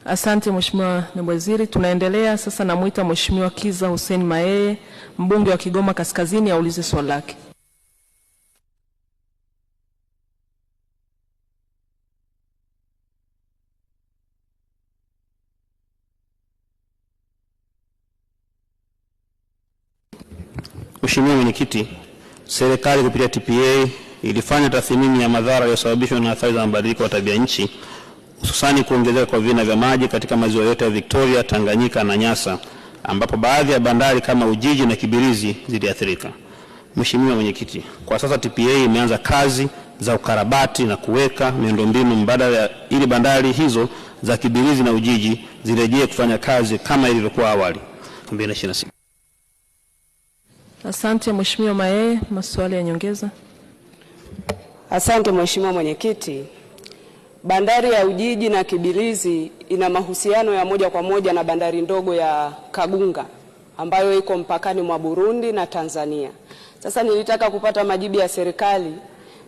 Asante Mheshimiwa Naibu Waziri. Tunaendelea sasa, namuita Mheshimiwa Kiza Hussein Mayeye, mbunge wa Kigoma Kaskazini, aulize swali lake. Mheshimiwa Mwenyekiti, serikali kupitia TPA ilifanya tathmini ya madhara yaliyosababishwa na athari za mabadiliko ya tabia nchi, hususani kuongezeka kwa vina vya maji katika maziwa yote ya Victoria, Tanganyika na Nyasa, ambapo baadhi ya bandari kama Ujiji na Kibirizi ziliathirika. Mheshimiwa Mwenyekiti, kwa sasa TPA imeanza kazi za ukarabati na kuweka miundombinu mbadala ili bandari hizo za Kibirizi na Ujiji zirejee kufanya kazi kama ilivyokuwa awali 2026. Asante Mheshimiwa Mayeye, maswali ya nyongeza. Asante Mheshimiwa Mwenyekiti. Bandari ya Ujiji na Kibirizi ina mahusiano ya moja kwa moja na bandari ndogo ya Kagunga ambayo iko mpakani mwa Burundi na Tanzania. Sasa nilitaka kupata majibu ya serikali,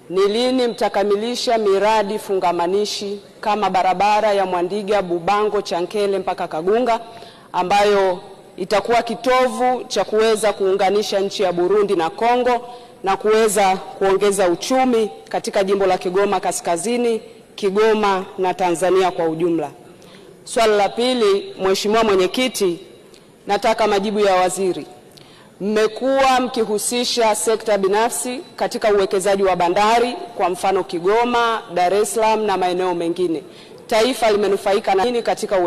ni lini mtakamilisha miradi fungamanishi kama barabara ya Mwandiga Bubango Chankele mpaka Kagunga ambayo itakuwa kitovu cha kuweza kuunganisha nchi ya Burundi na Kongo na kuweza kuongeza uchumi katika jimbo la Kigoma Kaskazini, Kigoma na Tanzania kwa ujumla. Swali la pili, Mheshimiwa Mwenyekiti, nataka majibu ya waziri. Mmekuwa mkihusisha sekta binafsi katika uwekezaji wa bandari, kwa mfano Kigoma, Dar es Salaam na maeneo mengine. Taifa limenufaika na nini katika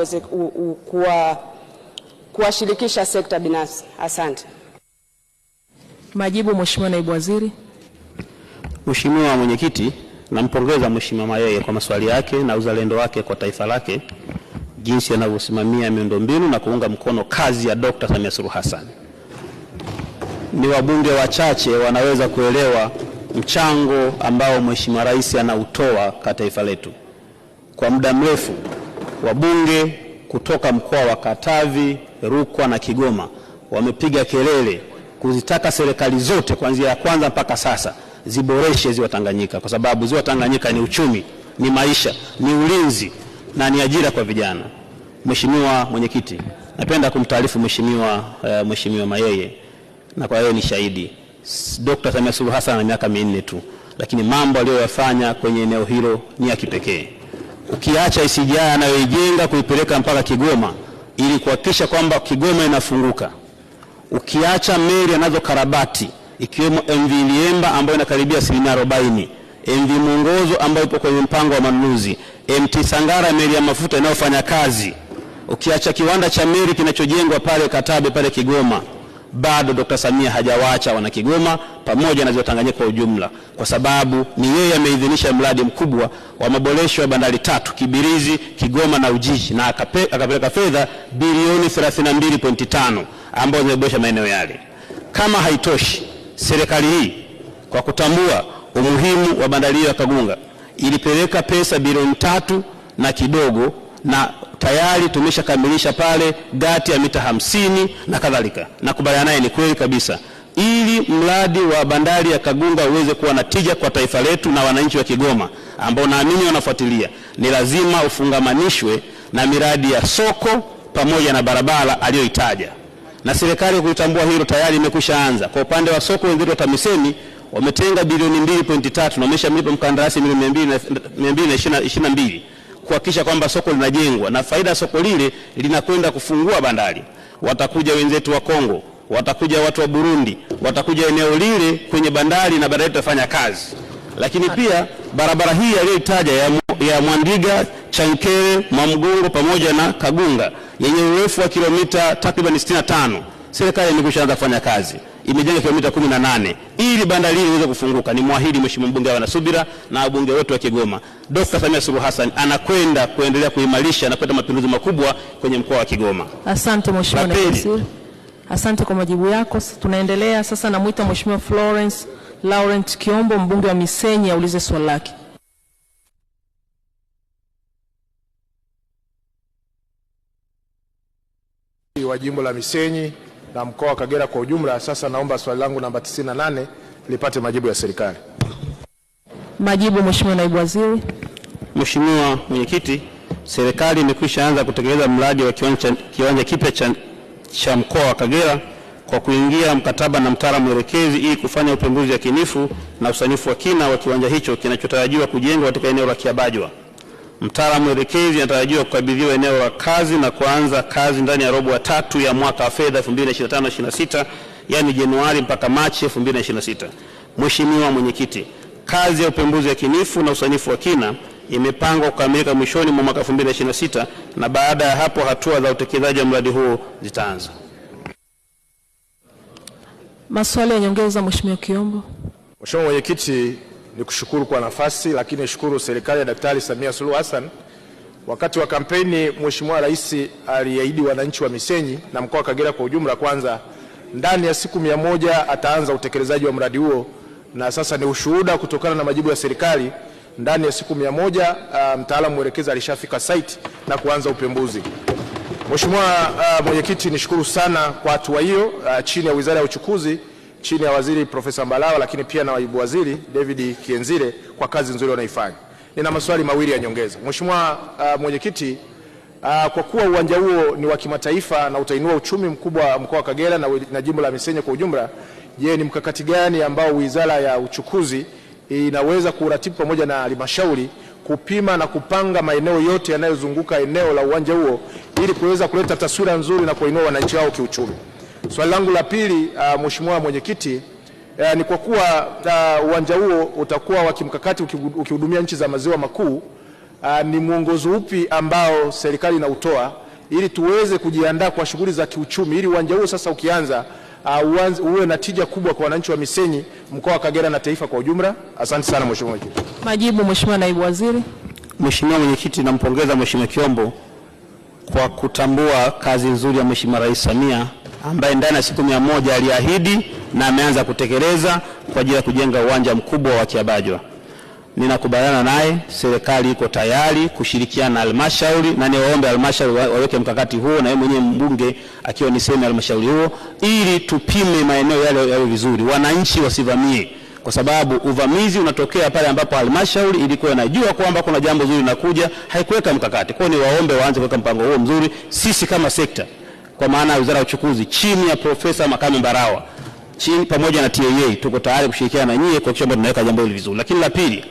kuwashirikisha sekta binafsi? Asante. Majibu Mheshimiwa Naibu Waziri. Mheshimiwa Mwenyekiti, nampongeza Mheshimiwa Mayeye kwa maswali yake na uzalendo wake kwa taifa lake, jinsi anavyosimamia miundombinu na kuunga mkono kazi ya Dr. Samia Suluhu Hassan. Ni wabunge wachache wanaweza kuelewa mchango ambao Mheshimiwa Rais anautoa kwa taifa letu. Kwa muda mrefu wabunge kutoka mkoa wa Katavi, Rukwa na Kigoma wamepiga kelele kuzitaka serikali zote kuanzia ya kwanza mpaka sasa ziboreshe ziwa Tanganyika, kwa sababu ziwa Tanganyika ni uchumi, ni maisha, ni ulinzi na ni ajira kwa vijana. Mheshimiwa Mwenyekiti, napenda kumtaarifu Mheshimiwa Mayeye, na kwa yeye ni shahidi, Dr. Samia Suluhu Hassan ana miaka 4 tu, lakini mambo aliyoyafanya kwenye eneo hilo ni ya kipekee. Ukiacha SGR anayoijenga kuipeleka mpaka Kigoma ili kuhakikisha kwamba Kigoma inafunguka, ukiacha meli anazokarabati ikiwemo MV Liemba ambayo inakaribia 40%, MV Mwongozo ambayo ipo kwenye mpango wa manunuzi, MT Sangara meli ya mafuta inayofanya kazi, ukiacha kiwanda cha meli kinachojengwa pale Katabe pale Kigoma, bado Dr. Samia hajawaacha wana Kigoma pamoja na ziwa Tanganyika kwa ujumla, kwa sababu ni yeye ameidhinisha mradi mkubwa wa maboresho ya bandari 3 Kibirizi, Kigoma na Ujiji, na akapeleka fedha bilioni 32.5 ambazo zimeboresha maeneo yale. Kama haitoshi, serikali hii kwa kutambua umuhimu wa bandari ya Kagunga ilipeleka pesa bilioni 3 na kidogo, na tayari tumeshakamilisha pale gati ya mita 50 na kadhalika. Nakubaliana naye, ni kweli kabisa, ili mradi wa bandari ya Kagunga uweze kuwa na tija kwa taifa letu na wananchi wa Kigoma ambao naamini wanafuatilia, ni lazima ufungamanishwe na miradi ya soko pamoja na barabara aliyoitaja, na serikali kuitambua hilo tayari imekwisha anza. Kwa upande wa soko, wenzetu wa TAMISEMI wametenga bilioni 2.3 na wameshamlipa mkandarasi milioni 222 kuhakikisha kwamba soko linajengwa, na faida ya soko lile linakwenda kufungua bandari. Watakuja wenzetu wa Kongo, watakuja watu wa Burundi, watakuja eneo lile kwenye bandari na bandari itafanya kazi. Lakini pia barabara hii aliyoitaja ya Mwandiga, Chankele, Mwamgongo pamoja na Kagunga yenye urefu wa kilomita takriban 65, serikali imekwishaanza kufanya kazi, imejenga kilomita 18 ili bandari hii iweze kufunguka. Ni mwahidi Mheshimiwa mbunge wa Nasubira na wabunge wetu wa Kigoma, Dr. Samia Suluhu Hassan anakwenda kuendelea kuimarisha na kuleta mapinduzi makubwa kwenye mkoa wa Kigoma. Asante Mheshimiwa Naibu Waziri. Asante kwa majibu yako. Tunaendelea sasa, namuita Mheshimiwa Florence Laurent Kiombo, mbunge wa Misenyi, aulize swali lake. Wa jimbo la Misenyi na mkoa wa Kagera kwa ujumla. Sasa naomba swali langu namba 98 lipate majibu ya serikali. Majibu Mheshimiwa Naibu Waziri. Mheshimiwa Mwenyekiti, serikali imekwisha anza kutekeleza mradi wa kiwanja kipya cha mkoa wa Kagera kwa kuingia mkataba na mtaalamu mwelekezi ili kufanya upembuzi yakinifu na usanifu wa kina wa kiwanja hicho kinachotarajiwa kujengwa katika eneo la Kiabajwa. Mtaalamu mwelekezi anatarajiwa kukabidhiwa eneo la kazi na kuanza kazi ndani ya robo ya tatu ya mwaka wa fedha 2025/26, yani Januari mpaka Machi 2026. Mheshimiwa Mwenyekiti, kazi ya upembuzi yakinifu na usanifu wa kina imepangwa kukamilika mwishoni mwa mwaka 2026 na baada ya hapo hatua za utekelezaji wa mradi huo zitaanza. Maswali ya nyongeza, Mheshimiwa Kiombo. Mheshimiwa Mwenyekiti, nikushukuru kwa nafasi, lakini shukuru serikali ya Daktari Samia Suluhu Hassan. Wakati wa kampeni, Mheshimiwa Rais aliahidi wananchi wa Misenyi na mkoa wa Kagera kwa ujumla kwanza ndani ya siku 100 ataanza utekelezaji wa mradi huo, na sasa ni ushuhuda kutokana na majibu ya serikali. Ndani ya siku 100 mtaalamu mwelekezi alishafika site na kuanza upembuzi. Mheshimiwa Mwenyekiti, nishukuru sana kwa hatua hiyo chini ya Wizara ya Uchukuzi, chini ya Waziri Profesa Mbalawa, lakini pia na Naibu Waziri David Kienzile kwa kazi nzuri wanaifanya. Nina maswali mawili ya nyongeza. Mheshimiwa Mwenyekiti, kwa kuwa uwanja huo ni wa kimataifa na utainua uchumi mkubwa mkoa wa Kagera na jimbo la Misenyi kwa ujumla, je, ni mkakati gani ambao Wizara ya Uchukuzi inaweza kuratibu pamoja na halmashauri kupima na kupanga maeneo yote yanayozunguka eneo la uwanja huo ili kuweza kuleta taswira nzuri na kuinua wananchi wao kiuchumi? Swali langu la pili, Mheshimiwa Mwenyekiti, ni kwa kuwa uwanja huo utakuwa wa kimkakati ukihudumia nchi za maziwa makuu, ni mwongozo upi ambao serikali inautoa ili tuweze kujiandaa kwa shughuli za kiuchumi ili uwanja huo sasa ukianza uwe na tija kubwa kwa wananchi wa Misenyi, mkoa wa Kagera na taifa kwa ujumla? Asante sana Mheshimiwa Mwenyekiti. Majibu, Mheshimiwa Naibu Waziri. Mheshimiwa Mwenyekiti, nampongeza Mheshimiwa Kiombo kwa kutambua kazi nzuri ya Mheshimiwa Rais Samia ambaye ndani ya siku 100 aliahidi na ameanza kutekeleza kwa ajili ya kujenga uwanja mkubwa wa Kiabajwa. Ninakubaliana naye, serikali iko tayari kushirikiana na halmashauri na niwaombe halmashauri waweke mkakati huo na yeye mwenyewe mbunge akiwa ni sehemu ya halmashauri huo ili tupime maeneo yale yawe vizuri, wananchi wasivamie, kwa sababu uvamizi unatokea pale ambapo halmashauri ilikuwa inajua kwamba kuna jambo zuri linakuja, haikuweka mkakati. Kwa hiyo niwaombe waanze kuweka mpango huo mzuri. Sisi kama sekta, kwa maana ya Wizara ya Uchukuzi chini ya Profesa Makame Mbarawa, chini pamoja na TAA, tuko tayari kushirikiana na nyie kuhakikisha kwamba tunaweka jambo hili vizuri. Lakini la pili,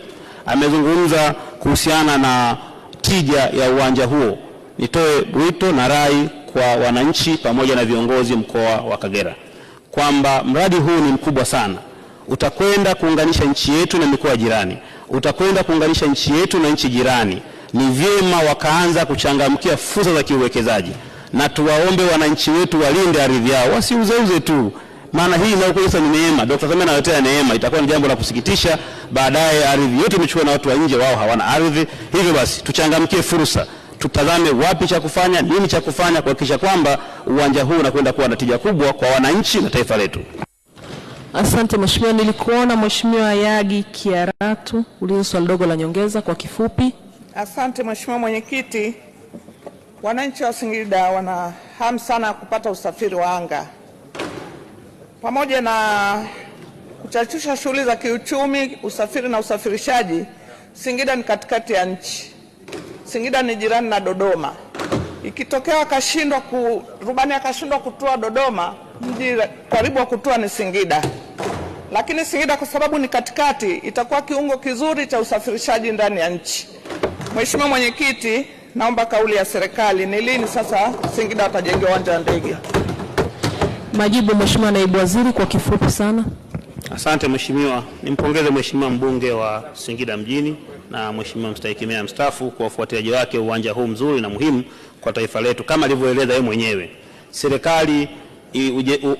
amezungumza kuhusiana na tija ya uwanja huo. Nitoe wito na rai kwa wananchi pamoja na viongozi mkoa wa Kagera kwamba mradi huu ni mkubwa sana, utakwenda kuunganisha nchi yetu na mikoa jirani, utakwenda kuunganisha nchi yetu na nchi jirani. Ni vyema wakaanza kuchangamkia fursa za kiuwekezaji, na tuwaombe wananchi wetu walinde ardhi yao, wasiuzeuze tu, maana hii inayokuja ni neema. Dr. Samia analetea neema, itakuwa ni jambo la kusikitisha baadaye ardhi yote imechukua na watu wa nje, wao hawana ardhi. Hivyo basi tuchangamkie fursa, tutazame wapi cha kufanya, nini cha kufanya kuhakikisha kwamba uwanja huu unakwenda kuwa na tija kubwa kwa wananchi na taifa letu. Asante Mheshimiwa. Nilikuona Mheshimiwa Yagi Kiaratu, ulizo swali dogo la nyongeza kwa kifupi. Asante Mheshimiwa Mwenyekiti. Wananchi wa Singida wana hamu sana kupata usafiri wa anga. Pamoja na kuchachusha shughuli za kiuchumi, usafiri na usafirishaji, Singida ni katikati ya nchi. Singida ni jirani na Dodoma. Ikitokea rubani akashindwa kutua Dodoma, mji karibu wa kutua ni Singida. Lakini Singida kwa sababu ni katikati, itakuwa kiungo kizuri cha usafirishaji ndani ya nchi. Mheshimiwa Mwenyekiti, naomba kauli ya serikali, ni lini sasa Singida watajenga uwanja wa ndege? Majibu, Mheshimiwa Naibu Waziri, kwa kifupi sana. Asante Mheshimiwa. Nimpongeze Mheshimiwa mbunge wa Singida mjini na Mheshimiwa mstahiki meya mstaafu kwa ufuatiliaji wake uwanja huu mzuri na muhimu kwa taifa letu. Kama alivyoeleza yeye mwenyewe, serikali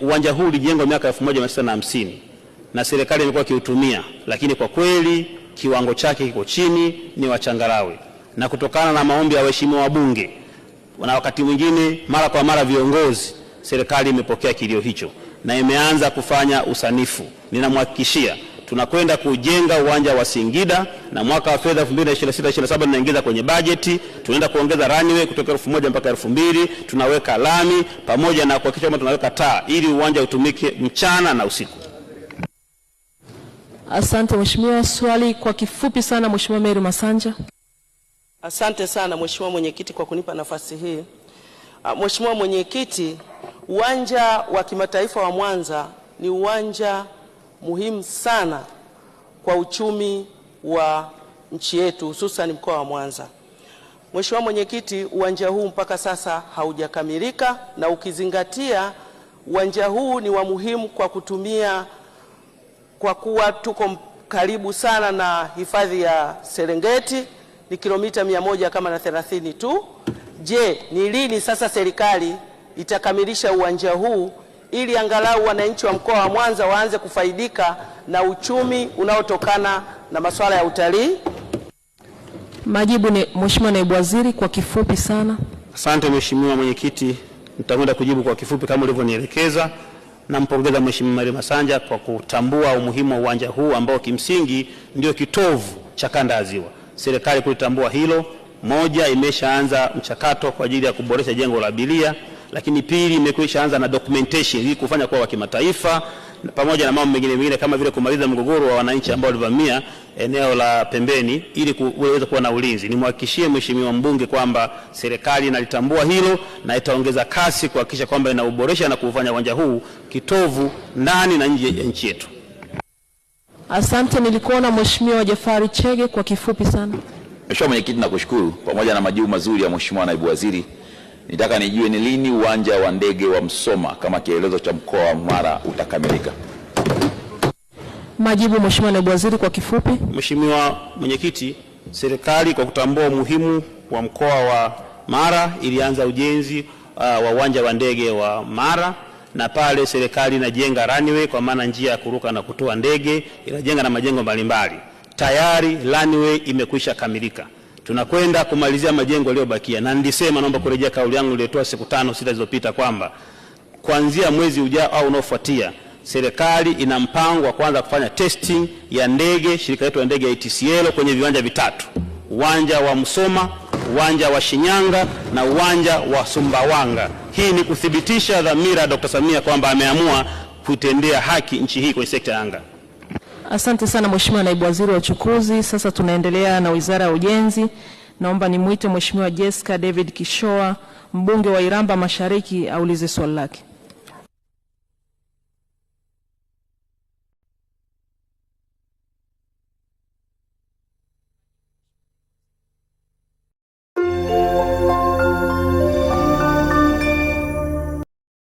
uwanja huu ulijengwa miaka 1950 na serikali imekuwa kiutumia, lakini kwa kweli kiwango chake kiko chini, ni wachangarawe, na kutokana na maombi ya waheshimiwa wabunge na wakati mwingine mara kwa mara viongozi, serikali imepokea kilio hicho na imeanza kufanya usanifu. Ninamhakikishia tunakwenda kujenga uwanja wa Singida na mwaka wa fedha 2026/27 tunaingiza kwenye bajeti, tunaenda kuongeza runway kutoka 1000 mpaka 2000, tunaweka lami pamoja na kuhakikisha kwamba tunaweka taa ili uwanja utumike mchana na usiku. Asante Mheshimiwa. Swali kwa kifupi sana, Mheshimiwa Mary Masanja. Asante sana Mheshimiwa Mwenyekiti kwa kunipa nafasi hii. Mheshimiwa Mwenyekiti, uwanja wa kimataifa wa Mwanza ni uwanja muhimu sana kwa uchumi wa nchi yetu, hususan mkoa wa Mwanza. Mheshimiwa Mwenyekiti, uwanja huu mpaka sasa haujakamilika, na ukizingatia uwanja huu ni wa muhimu kwa kuwa tuko karibu sana na hifadhi ya Serengeti, ni kilomita 130 tu. Je, ni lini sasa serikali itakamilisha uwanja huu ili angalau wananchi wa mkoa wa Mwanza waanze kufaidika na uchumi unaotokana na masuala ya utalii? Majibu ni Mheshimiwa Naibu Waziri, kwa kifupi sana. Asante Mheshimiwa Mwenyekiti, nitakwenda kujibu kwa kifupi kama ulivyonielekeza. Nampongeza Mheshimiwa Mary Masanja kwa kutambua umuhimu wa uwanja huu ambao kimsingi ndio kitovu cha kanda ya Ziwa. Serikali kulitambua hilo, moja, imeshaanza mchakato kwa ajili ya kuboresha jengo la abiria, lakini pili, imekwishaanza na documentation ili kufanya kwa kimataifa, pamoja na mambo mengine kama vile kumaliza mgogoro wa wananchi ambao walivamia eneo la pembeni ili kuweza kuwa na ulinzi. Nimhakikishie Mheshimiwa mbunge kwamba serikali inalitambua hilo na itaongeza kasi kuhakikisha kwamba inauboresha na kufanya uwanja huu kitovu ndani na nje ya nchi yetu. Asante. Nilikuona Mheshimiwa Jafari Chege, kwa kifupi sana. Mheshimiwa Mwenyekiti, nakushukuru. Pamoja na majibu mazuri ya Mheshimiwa Naibu Waziri, nitaka nijue ni lini uwanja wa ndege wa Msoma kama kielelezo cha mkoa wa Mara utakamilika. Majibu Mheshimiwa Naibu Waziri, kwa kifupi. Mheshimiwa Mwenyekiti, serikali kwa kutambua umuhimu wa mkoa wa Mara ilianza ujenzi wa uwanja wa ndege wa Mara, na pale serikali inajenga runway kwa maana njia ya kuruka na kutoa ndege, inajenga na majengo mbalimbali. Tayari runway imekwisha kamilika. Tunakwenda kumalizia majengo yaliyobakia, na nilisema, naomba kurejea kauli yangu nilitoa siku 5-6 zilizopita kwamba kuanzia mwezi ujao au unaofuatia serikali ina mpango wa kuanza kufanya testing ya ndege, shirika letu la ndege ya ATCL kwenye viwanja vitatu: uwanja wa Msoma, uwanja wa Shinyanga na uwanja wa Sumbawanga. Hii ni kuthibitisha dhamira ya Dr. Samia kwamba ameamua kutendea haki nchi hii kwenye sekta ya anga. Asante sana Mheshimiwa Naibu Waziri wa Uchukuzi. Sasa tunaendelea na Wizara ya Ujenzi. Naomba nimuite Mheshimiwa Jessica David Kishoa, mbunge wa Iramba Mashariki, aulize swali lake.